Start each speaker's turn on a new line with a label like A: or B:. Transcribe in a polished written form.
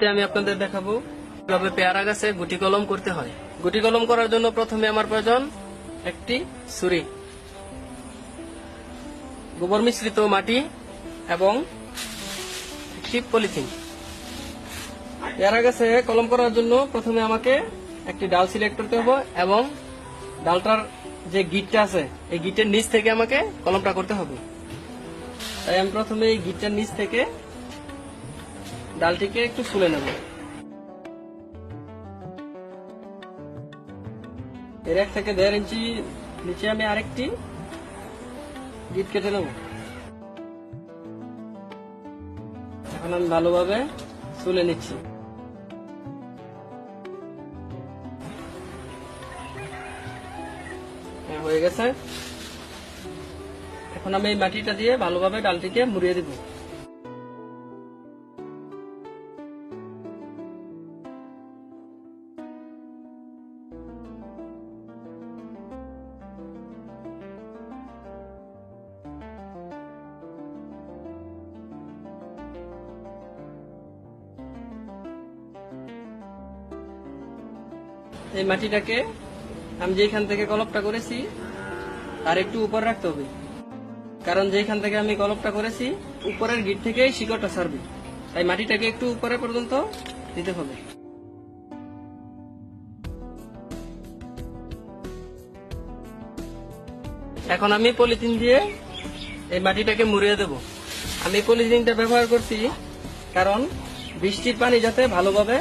A: ভিডিওতে আমি আপনাদের দেখাবো কিভাবে পেয়ারা গাছে গুটি কলম করতে হয়। গুটি কলম করার জন্য প্রথমে আমার প্রয়োজন একটি ছুরি, গোবর মিশ্রিত মাটি এবং একটি পলিথিন। পেয়ারা গাছে কলম করার জন্য প্রথমে আমাকে একটি ডাল সিলেক্ট করতে হবে এবং ডালটার যে গিটটা আছে এই গিটের নিচ থেকে আমাকে কলমটা করতে হবে। তাই আমি প্রথমে এই গিটটার নিচ থেকে ডালটিকে একটু ছুলে নেব। এর 1 থেকে 1.5 ইঞ্চি নিচে আমি আরেকটি গিট কেটে নেব। এখন আমি ভালোভাবে ছুলে নিচ্ছি। হয়ে গেছে। এখন আমি এই মাটিটা দিয়ে ভালোভাবে ডালটিকে মুড়িয়ে দিব। এই মাটিটাকে আমি যেখান থেকে কলপটা করেছি তার একটু উপর রাখতে হবে, কারণ যেখান থেকে আমি কলপটা করেছি উপরের গিট থেকেই শিকড়টা ছাড়বে, তাই মাটিটাকে একটু উপরে পর্যন্ত দিতে হবে। এখন আমি পলিথিন দিয়ে এই মাটিটাকে মুড়িয়ে দেব। আমি পলিথিনটা ব্যবহার করছি কারণ বৃষ্টির পানি যাতে ভালোভাবে